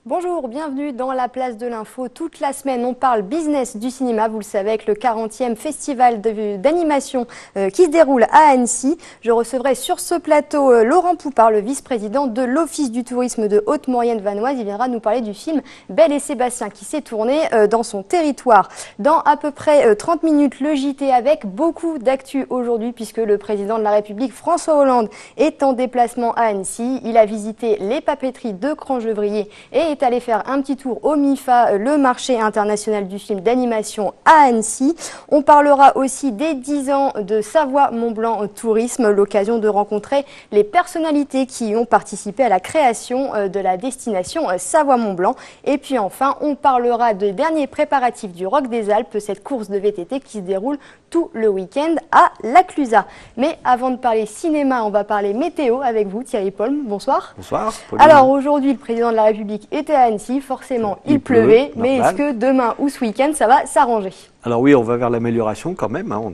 Bonjour, bienvenue dans la place de l'info. Toute la semaine, on parle business du cinéma, vous le savez, avec le 40e festival d'animation qui se déroule à Annecy. Je recevrai sur ce plateau Laurent Poupart, le vice-président de l'Office du tourisme de Haute-Maurienne-Vanoise. Il viendra nous parler du film Belle et Sébastien qui s'est tourné dans son territoire. Dans à peu près 30 minutes, le JT avec beaucoup d'actu aujourd'hui puisque le président de la République, François Hollande, est en déplacement à Annecy. Il a visité les papeteries de Crangevrier et est allé faire un petit tour au MIFA, le marché international du film d'animation à Annecy. On parlera aussi des 10 ans de Savoie-Mont-Blanc Tourisme, l'occasion de rencontrer les personnalités qui ont participé à la création de la destination Savoie-Mont-Blanc. Et puis enfin, on parlera des derniers préparatifs du Rock des Alpes, cette course de VTT qui se déroule tout le week-end à La Clusaz. Mais avant de parler cinéma, on va parler météo avec vous, Thierry Paulme. Bonsoir. Bonsoir. Pauline. Alors aujourd'hui, le président de la République était à Annecy, forcément il pleuvait, mais est-ce que demain ou ce week-end ça va s'arranger? Alors oui, on va vers l'amélioration quand même, hein.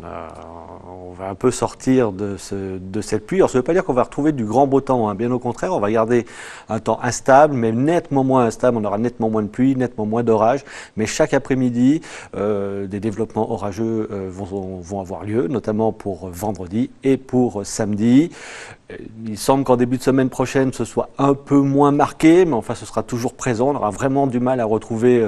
On va un peu sortir de cette pluie. Alors ça ne veut pas dire qu'on va retrouver du grand beau temps, hein. Bien au contraire, on va garder un temps instable, mais nettement moins instable. On aura nettement moins de pluie, nettement moins d'orage, mais chaque après-midi, des développements orageux vont avoir lieu, notamment pour vendredi et pour samedi. Il semble qu'en début de semaine prochaine, ce soit un peu moins marqué, mais enfin ce sera toujours présent. On aura vraiment du mal à retrouver,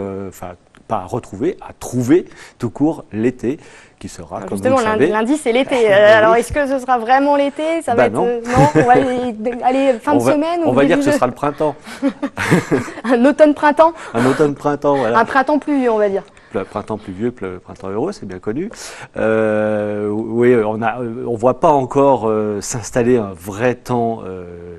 pas à retrouver, à trouver tout court l'été qui sera, alors comme vous le savez... lundi c'est l'été. Alors est-ce que ce sera vraiment l'été? Ça va être... non. Non, on va aller fin de semaine. On va dire que ce sera le printemps. Un automne-printemps. Un automne-printemps, voilà. Un printemps pluvieux, on va dire. Le printemps pluvieux, le printemps heureux, c'est bien connu. Oui, on voit pas encore s'installer un vrai temps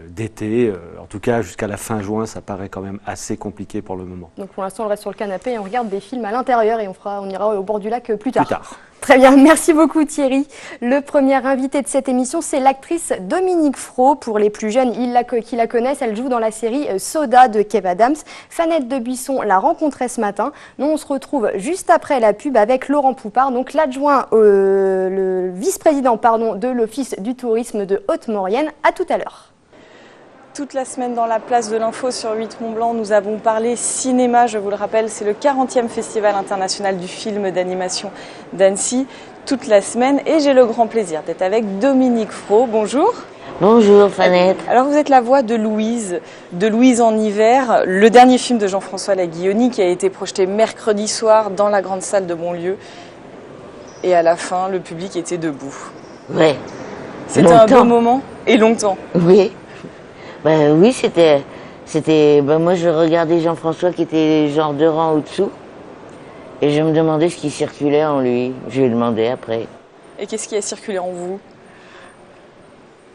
d'été. En tout cas, jusqu'à la fin juin, ça paraît quand même assez compliqué pour le moment. Donc pour l'instant, on reste sur le canapé et on regarde des films à l'intérieur et on ira au bord du lac plus tard. Plus tard. Très bien, merci beaucoup Thierry. Le premier invité de cette émission, c'est l'actrice Dominique Fro. Pour les plus jeunes qui la connaissent, elle joue dans la série Soda de Kev Adams. Fanette de Buisson l'a rencontrée ce matin. Nous, on se retrouve juste après la pub avec Laurent Poupart, donc l'adjoint, le vice-président de l'Office du tourisme de Haute-Maurienne. À tout à l'heure. Toute la semaine dans la place de l'info sur 8 Mont-Blanc, nous avons parlé cinéma, je vous le rappelle, c'est le 40e festival international du film d'animation d'Annecy, toute la semaine, et j'ai le grand plaisir d'être avec Dominique Fro. Bonjour. Bonjour Fanette. Alors vous êtes la voix de Louise en hiver, le dernier film de Jean-François Laguilloni qui a été projeté mercredi soir dans la grande salle de Bonlieu, et à la fin, le public était debout. Ouais. C'était un beau moment, et longtemps. Oui. Oui, c'était moi je regardais Jean-François qui était genre 2 rangs au-dessous et je me demandais ce qui circulait en lui. Je lui ai demandé après. Et qu'est-ce qui a circulé en vous?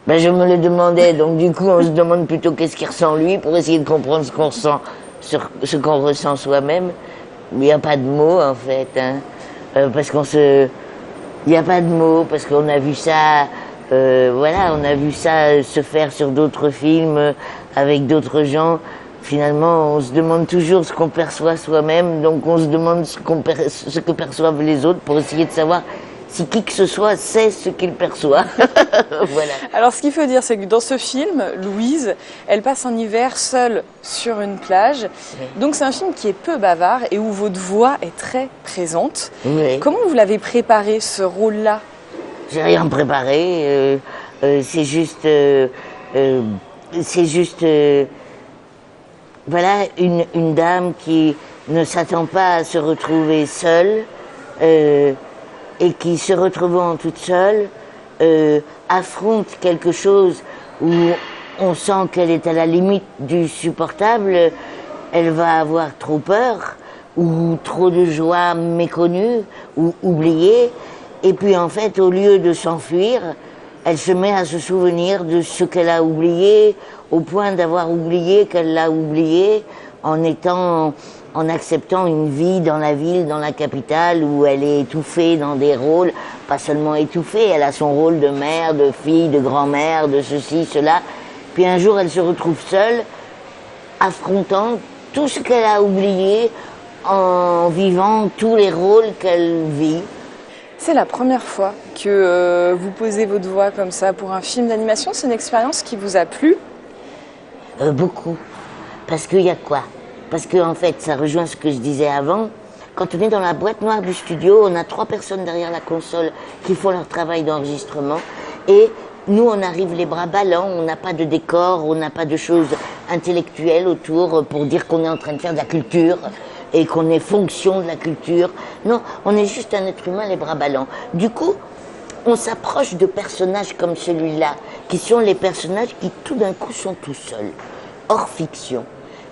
Je me le demandais, donc du coup on se demande plutôt qu'est-ce qu'il ressent lui pour essayer de comprendre ce qu'on ressent, ce qu'on ressent soi-même. Il n'y a pas de mots en fait, hein, il n'y a pas de mots parce qu'on a vu ça. On a vu ça se faire sur d'autres films, avec d'autres gens. Finalement, on se demande toujours ce qu'on perçoit soi-même, donc on se demande ce que perçoivent les autres pour essayer de savoir si qui que ce soit sait ce qu'il perçoit. Voilà. Alors ce qu'il faut dire, c'est que dans ce film, Louise, elle passe un hiver seule sur une plage. Oui. Donc c'est un film qui est peu bavard et où votre voix est très présente. Oui. Comment vous l'avez préparé, ce rôle-là? J'ai rien préparé, c'est juste une dame qui ne s'attend pas à se retrouver seule et qui, se retrouvant toute seule, affronte quelque chose où on sent qu'elle est à la limite du supportable. Elle va avoir trop peur ou trop de joie méconnue ou oubliée. Et puis en fait, au lieu de s'enfuir, elle se met à se souvenir de ce qu'elle a oublié, au point d'avoir oublié qu'elle l'a oublié, en en acceptant une vie dans la ville, dans la capitale, où elle est étouffée dans des rôles, pas seulement étouffée, elle a son rôle de mère, de fille, de grand-mère, de ceci, cela. Puis un jour, elle se retrouve seule, affrontant tout ce qu'elle a oublié en vivant tous les rôles qu'elle vit. C'est la première fois que vous posez votre voix comme ça pour un film d'animation. C'est une expérience qui vous a plu? Beaucoup. Parce qu'il y a quoi? Parce que en fait, ça rejoint ce que je disais avant. Quand on est dans la boîte noire du studio, on a 3 personnes derrière la console qui font leur travail d'enregistrement. Et nous, on arrive les bras ballants, on n'a pas de décor, on n'a pas de choses intellectuelles autour pour dire qu'on est en train de faire de la culture et qu'on est fonction de la culture. Non, on est juste un être humain les bras ballants. Du coup, on s'approche de personnages comme celui-là, qui sont les personnages qui tout d'un coup sont tout seuls, hors fiction.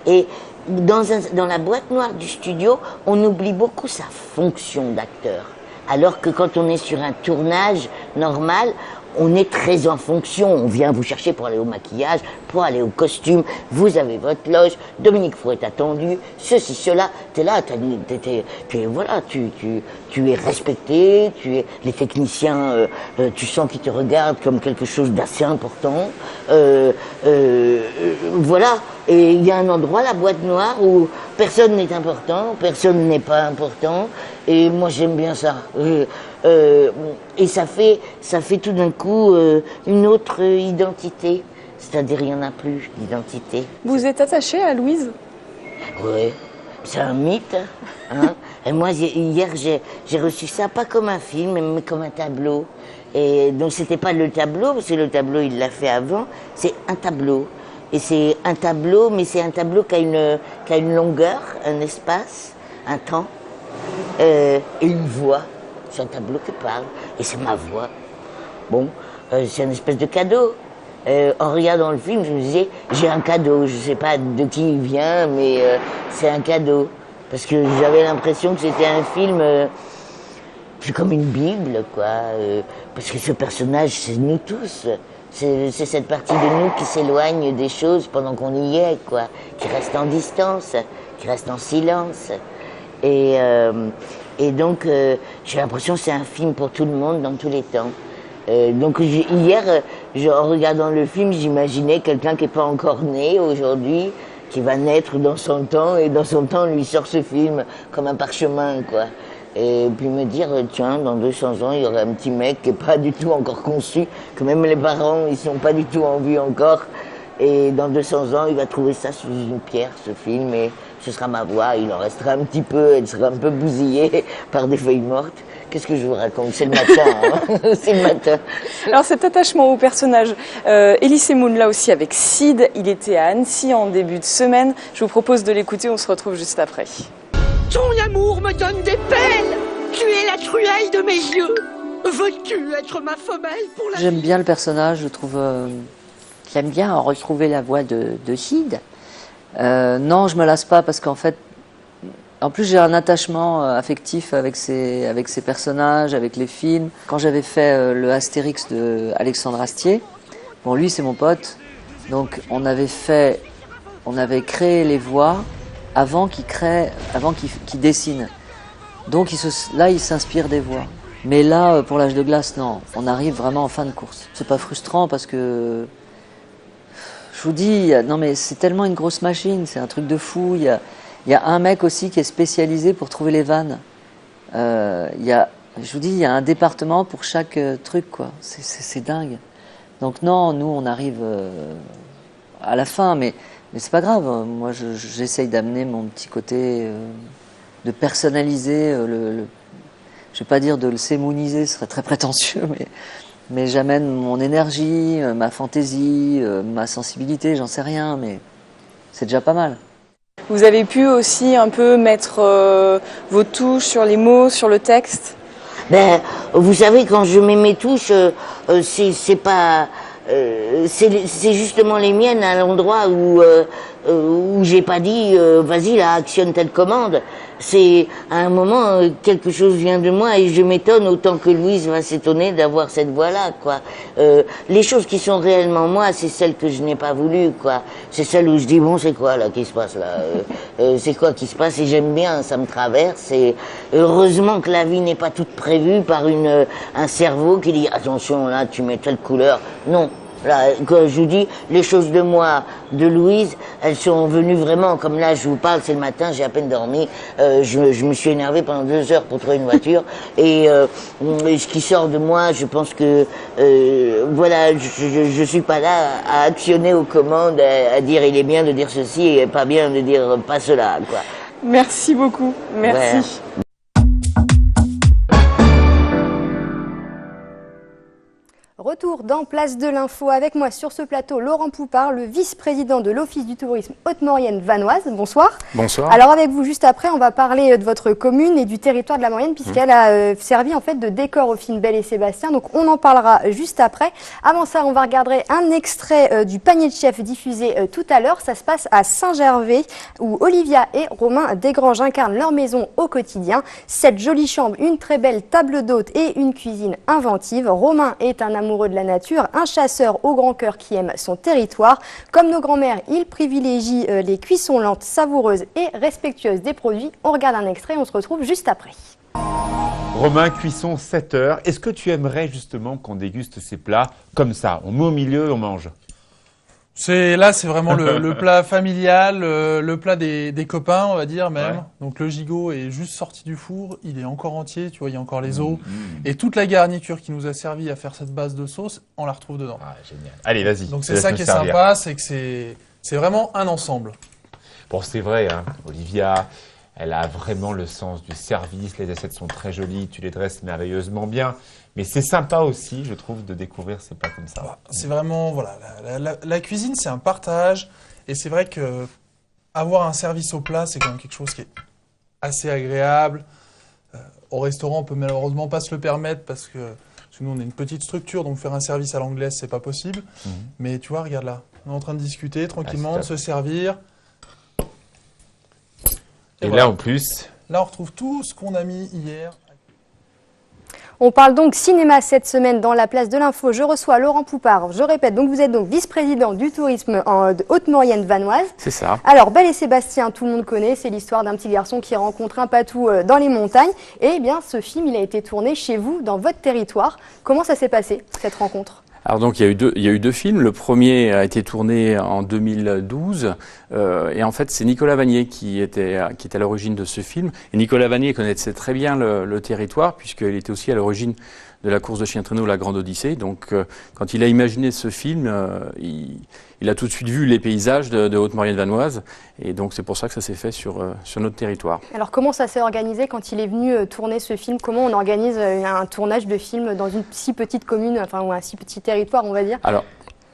Et dans la boîte noire du studio, on oublie beaucoup sa fonction d'acteur. Alors que quand on est sur un tournage normal, on est très en fonction. On vient vous chercher pour aller au maquillage, pour aller au costume. Vous avez votre loge. Dominique Faure est attendu. Ceci, cela. T'es là, voilà, tu es respecté. Les techniciens, tu sens qu'ils te regardent comme quelque chose d'assez important. Voilà. Et il y a un endroit, la boîte noire, où personne n'est important, personne n'est pas important. Et moi, j'aime bien ça. Et ça fait tout d'un coup une autre identité. C'est-à-dire, il n'y en a plus d'identité. Vous êtes attaché à Louise? Oui, c'est un mythe. Hein. Et moi, hier, j'ai reçu ça pas comme un film, mais comme un tableau. Et donc, c'était pas le tableau, parce que le tableau, il l'a fait avant. C'est un tableau. Et c'est un tableau, mais c'est un tableau qui a une longueur, un espace, un temps, et une voix. C'est un tableau qui parle, et c'est ma voix. Bon, c'est une espèce de cadeau. En regardant le film, je me disais, j'ai un cadeau. Je sais pas de qui il vient, mais c'est un cadeau. Parce que j'avais l'impression que c'était un film, c'est comme une Bible, quoi. Parce que ce personnage, c'est nous tous. C'est cette partie de nous qui s'éloigne des choses pendant qu'on y est, quoi. Qui reste en distance, qui reste en silence. Et donc, j'ai l'impression que c'est un film pour tout le monde, dans tous les temps. Donc, hier, en regardant le film, j'imaginais quelqu'un qui n'est pas encore né aujourd'hui, qui va naître dans 100 ans, et dans 100 ans, on lui sort ce film comme un parchemin, quoi. Et puis me dire, tiens, dans 200 ans, il y aurait un petit mec qui n'est pas du tout encore conçu, que même les parents, ils sont pas du tout en vue encore. Et dans 200 ans, il va trouver ça sous une pierre, ce film, et ce sera ma voix. Il en restera un petit peu, elle sera un peu bousillée par des feuilles mortes. Qu'est-ce que je vous raconte? C'est le matin, hein. C'est le matin. Alors cet attachement au personnage, Elie Moon là aussi avec Sid, il était à Annecy en début de semaine. Je vous propose de l'écouter, on se retrouve juste après. Ton amour me donne des peines. Tu es la truelle de mes yeux. Veux-tu être ma femelle pour la... J'aime bien le personnage, je trouve... J'aime bien retrouver la voix de Sid. Non, je me lasse pas parce qu'en fait... En plus, j'ai un attachement affectif avec ces personnages, avec les films. Quand j'avais fait le Astérix de Alexandre Astier, bon, lui, c'est mon pote. Donc, on avait créé les voix avant qu'il dessine. Donc là, il s'inspire des voix. Mais là, pour l'Âge de glace, non. On arrive vraiment en fin de course. C'est pas frustrant parce que... Je vous dis, non mais c'est tellement une grosse machine, c'est un truc de fou. Il y a un mec aussi qui est spécialisé pour trouver les vannes. Je vous dis, il y a un département pour chaque truc, quoi. C'est dingue. Donc non, nous, on arrive à la fin, mais c'est pas grave. Moi, j'essaye d'amener mon petit côté, de personnaliser, je vais pas dire de le sémouniser, ce serait très prétentieux, mais j'amène mon énergie, ma fantaisie, ma sensibilité, j'en sais rien, mais c'est déjà pas mal. Vous avez pu aussi un peu mettre vos touches sur les mots, sur le texte? Ben, vous savez, quand je mets mes touches, c'est pas c'est justement les miennes à l'endroit où j'ai pas dit vas-y là actionne telle commande. C'est à un moment quelque chose vient de moi et je m'étonne autant que Louise va s'étonner d'avoir cette voix-là, quoi. Les choses qui sont réellement moi, c'est celles que je n'ai pas voulu, quoi. C'est celles où je dis bon c'est quoi là qui se passe là, c'est quoi qui se passe et j'aime bien, ça me traverse et heureusement que la vie n'est pas toute prévue par un cerveau qui dit attention là tu mets telle couleur. Non. Là, quand je vous dis, les choses de moi, de Louise, elles sont venues vraiment, comme là je vous parle, c'est le matin, j'ai à peine dormi, je me suis énervé pendant 2 heures pour trouver une voiture, et ce qui sort de moi, je pense que, voilà, je suis pas là à actionner aux commandes, à dire il est bien de dire ceci et pas bien de dire pas cela, quoi. Merci beaucoup, merci. Ouais. Retour dans Place de l'Info avec moi sur ce plateau, Laurent Poupart, le vice-président de l'Office du tourisme Haute-Maurienne-Vanoise. Bonsoir. Bonsoir. Alors avec vous, juste après, on va parler de votre commune et du territoire de la Maurienne puisqu'elle a servi en fait de décor au film Belle et Sébastien. Donc on en parlera juste après. Avant ça, on va regarder un extrait du Panier de chef diffusé tout à l'heure. Ça se passe à Saint-Gervais où Olivia et Romain Desgranges incarnent leur maison au quotidien. 7 jolies chambres, une très belle table d'hôte et une cuisine inventive. Romain est un amoureux de la nature, un chasseur au grand cœur qui aime son territoire. Comme nos grands-mères, il privilégie les cuissons lentes, savoureuses et respectueuses des produits. On regarde un extrait, on se retrouve juste après. Romain, cuisson 7 heures. Est-ce que tu aimerais justement qu'on déguste ces plats comme ça? On met au milieu, on mange. C'est vraiment le plat familial, le plat des copains, on va dire même. Ouais. Donc le gigot est juste sorti du four, il est encore entier, tu vois, il y a encore les os. Et toute la garniture qui nous a servi à faire cette base de sauce, on la retrouve dedans. Ah, génial. Allez, vas-y. Donc c'est ça qui est sympa, c'est que c'est vraiment un ensemble. Bon, c'est vrai, hein, Olivia, elle a vraiment le sens du service, les assiettes sont très jolies, tu les dresses merveilleusement bien. Mais c'est sympa aussi, je trouve, de découvrir ces plats comme ça. C'est vraiment, voilà, la cuisine, c'est un partage. Et c'est vrai que avoir un service au plat, c'est quand même quelque chose qui est assez agréable. Au restaurant, on peut malheureusement pas se le permettre parce que nous, on est une petite structure, donc faire un service à l'anglaise, c'est pas possible. Mais tu vois, regarde là, on est en train de discuter tranquillement, de se servir. Et voilà. Là, en plus... Là, on retrouve tout ce qu'on a mis hier. On parle donc cinéma cette semaine dans la Place de l'Info. Je reçois Laurent Poupart. Je répète, donc vous êtes donc vice-président du tourisme de Haute-Maurienne-Vanoise. C'est ça. Alors, Belle et Sébastien, tout le monde connaît. C'est l'histoire d'un petit garçon qui rencontre un patou dans les montagnes. Et eh bien, ce film, il a été tourné chez vous, dans votre territoire. Comment ça s'est passé, cette rencontre ? Alors donc il y a eu deux films. Le premier a été tourné en 2012 et en fait c'est Nicolas Vanier qui était à l'origine de ce film. Et Nicolas Vanier connaissait très bien le territoire puisqu'il était aussi à l'origine de la course de chien traîneau La Grande Odyssée. Donc quand il a imaginé ce film, il a tout de suite vu les paysages de Haute-Maurienne-Vanoise et donc c'est pour ça que ça s'est fait sur notre territoire. Alors comment ça s'est organisé quand il est venu tourner ce film? Comment on organise un tournage de film dans une si petite commune, enfin ou un si petit territoire on va dire? Alors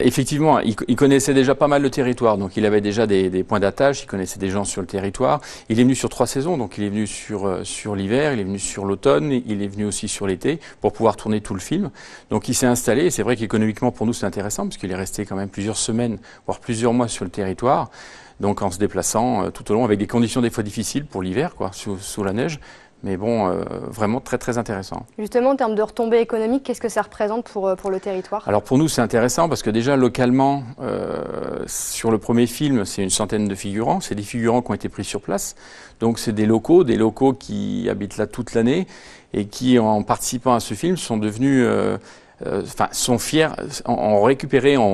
effectivement, il connaissait déjà pas mal le territoire, donc il avait déjà des points d'attache, il connaissait des gens sur le territoire. Il est venu sur 3 saisons, donc il est venu sur l'hiver, il est venu sur l'automne, il est venu aussi sur l'été pour pouvoir tourner tout le film. Donc il s'est installé, et c'est vrai qu'économiquement pour nous c'est intéressant, parce qu'il est resté quand même plusieurs semaines, voire plusieurs mois sur le territoire, donc en se déplaçant tout au long, avec des conditions des fois difficiles pour l'hiver, quoi, sous la neige. Mais bon, vraiment très très intéressant. Justement, en termes de retombées économiques, qu'est-ce que ça représente pour le territoire? Alors pour nous, c'est intéressant parce que déjà localement, sur le premier film, c'est une centaine de figurants. C'est des figurants qui ont été pris sur place. Donc c'est des locaux qui habitent là toute l'année et qui, en participant à ce film, sont devenus... sont fiers, ont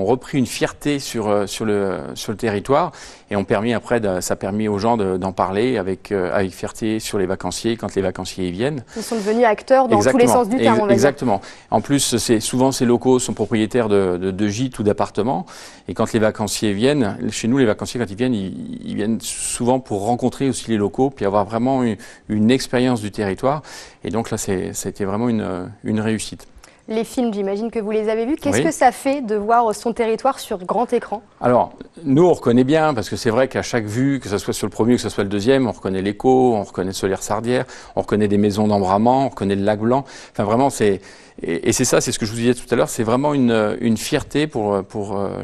repris une fierté sur le territoire et ont permis après, ça a permis aux gens d'en parler avec fierté sur les vacanciers quand les vacanciers y viennent. Ils sont devenus acteurs dans tous les sens du terme, on va dire. Exactement. En plus, souvent ces locaux sont propriétaires de gîtes ou d'appartements et quand les vacanciers viennent, chez nous les vacanciers quand ils viennent souvent pour rencontrer aussi les locaux puis avoir vraiment une expérience du territoire et donc là ça a été vraiment une réussite. Les films, j'imagine que vous les avez vus. Qu'est-ce Oui. que ça fait de voir son territoire sur grand écran? Alors, nous, on reconnaît bien, parce que c'est vrai qu'à chaque vue, que ce soit sur le premier ou que ce soit le deuxième, on reconnaît l'écho, on reconnaît Soleure-Sardière, on reconnaît des maisons d'Embrament, on reconnaît le lac Blanc. Enfin, vraiment, c'est... Et c'est ça, c'est ce que je vous disais tout à l'heure, c'est vraiment une fierté pour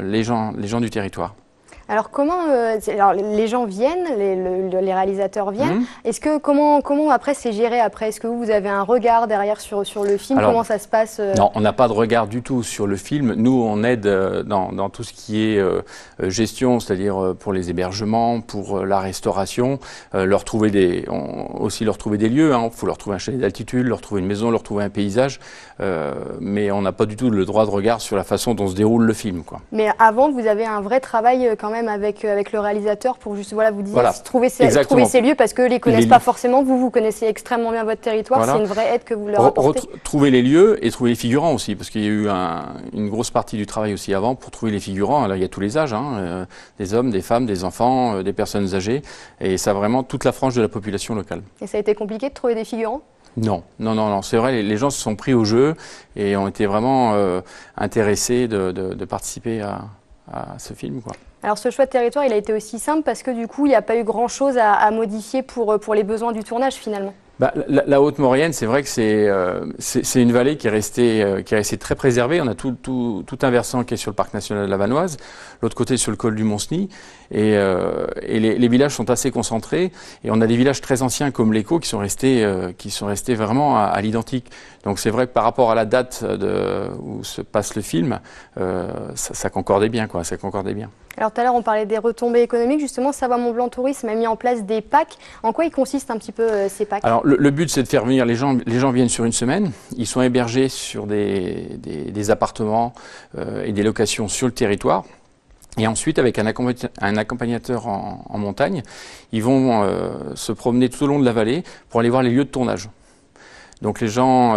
les gens du territoire. Alors comment alors, les gens viennent, les réalisateurs viennent. Est-ce que comment après c'est géré après? Est-ce que vous avez un regard derrière sur le film? Alors, comment ça se passe? Non, on n'a pas de regard du tout sur le film. Nous, on aide dans tout ce qui est gestion, c'est-à-dire pour les hébergements, pour la restauration, leur trouver des lieux. Il faut leur trouver un chalet d'altitude, leur trouver une maison, leur trouver un paysage. Mais on n'a pas du tout le droit de regard sur la façon dont se déroule le film, quoi. Mais avant, vous avez un vrai travail quand même avec le réalisateur pour juste vous disiez trouver ces lieux parce que les connaissent pas forcément. Vous connaissez extrêmement bien votre territoire. Voilà. C'est une vraie aide que vous leur apportez. Trouver les lieux et trouver les figurants aussi, parce qu'il y a eu une grosse partie du travail aussi avant pour trouver les figurants. Alors il y a tous les âges, des hommes, des femmes, des enfants, des personnes âgées, et ça vraiment toute la frange de la population locale. Et ça a été compliqué de trouver des figurants? Non. C'est vrai, les gens se sont pris au jeu et ont été vraiment intéressés de participer à ce film, quoi. Alors ce choix de territoire, il a été aussi simple parce que du coup, il n'y a pas eu grand-chose à modifier pour les besoins du tournage finalement. La Haute-Maurienne, c'est vrai que c'est une vallée qui est restée très préservée. On a tout un versant qui est sur le parc national de la Vanoise, l'autre côté sur le col du Mont-Cenis, et les villages sont assez concentrés. Et on a des villages très anciens comme l'Écho qui sont restés vraiment à l'identique. Donc c'est vrai que par rapport à la date où se passe le film, ça concordait bien, quoi. Ça concordait bien. Alors tout à l'heure, on parlait des retombées économiques. Justement, Savoie Mont Blanc Tourisme a mis en place des packs. En quoi ils consistent un petit peu ces packs? Alors le but, c'est de faire venir les gens. Les gens viennent sur une semaine. Ils sont hébergés sur des appartements et des locations sur le territoire. Et ensuite, avec un accompagnateur en montagne, ils vont se promener tout au long de la vallée pour aller voir les lieux de tournage. Donc les gens,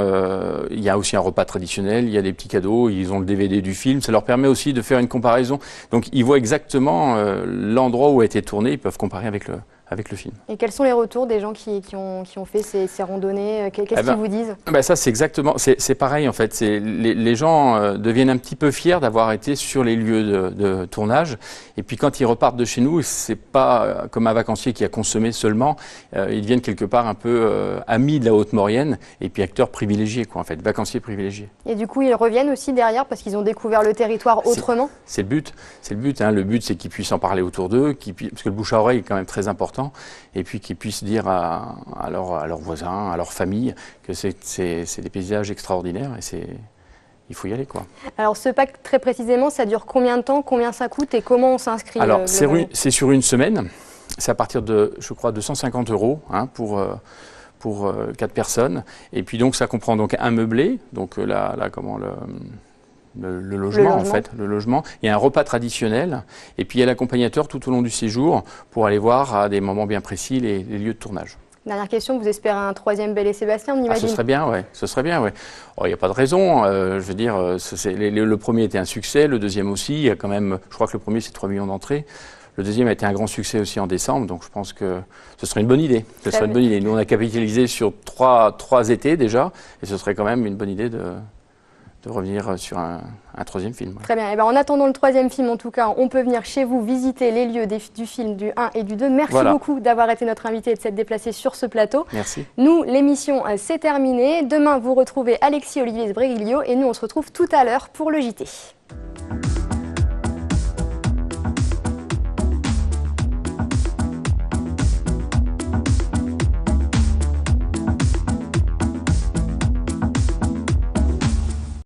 il y a aussi un repas traditionnel, il y a des petits cadeaux, ils ont le DVD du film, ça leur permet aussi de faire une comparaison. Donc ils voient exactement l'endroit où a été tourné, ils peuvent comparer avec le film. Et quels sont les retours des gens qui ont fait ces randonnées? Qu'est-ce qu'ils vous disent? Ça c'est exactement, c'est pareil en fait. Les gens deviennent un petit peu fiers d'avoir été sur les lieux de tournage. Et puis quand ils repartent de chez nous, c'est pas comme un vacancier qui a consommé seulement. Ils deviennent quelque part un peu amis de la Haute-Maurienne et puis acteurs privilégiés, quoi, en fait, vacanciers privilégiés. Et du coup, ils reviennent aussi derrière parce qu'ils ont découvert le territoire autrement? C'est le but. Le but, c'est qu'ils puissent en parler autour d'eux, parce que le bouche à oreille est quand même très important. Et puis qu'ils puissent dire à leurs voisins, à leur famille, que c'est des paysages extraordinaires et il faut y aller, quoi. Alors ce pack, très précisément, ça dure combien de temps, combien ça coûte et comment on s'inscrit? Alors c'est sur une semaine, c'est à partir de, je crois, 250 € pour 4 personnes. Et puis donc ça comprend donc un meublé, donc le logement, en fait, le logement. Il y a un repas traditionnel et puis il y a l'accompagnateur tout au long du séjour pour aller voir à des moments bien précis les lieux de tournage. Dernière question, vous espérez un troisième Belle et Sébastien, on imagine? Ce serait bien, ouais. Il n'y a pas de raison. Je veux dire, le premier était un succès, le deuxième aussi. Il y a quand même, je crois que le premier c'est 3 millions d'entrées. Le deuxième a été un grand succès aussi en décembre, donc je pense que ce serait une bonne idée. Nous, on a capitalisé sur trois étés déjà, et ce serait quand même une bonne idée de revenir sur un troisième film. Ouais. Très bien. En attendant le troisième film, en tout cas, on peut venir chez vous visiter les lieux du film du 1 et du 2. Merci beaucoup d'avoir été notre invité et de s'être déplacé sur ce plateau. Merci. Nous, l'émission, c'est terminé. Demain, vous retrouvez Alexis Olivier Sbreguilio et nous, on se retrouve tout à l'heure pour le JT.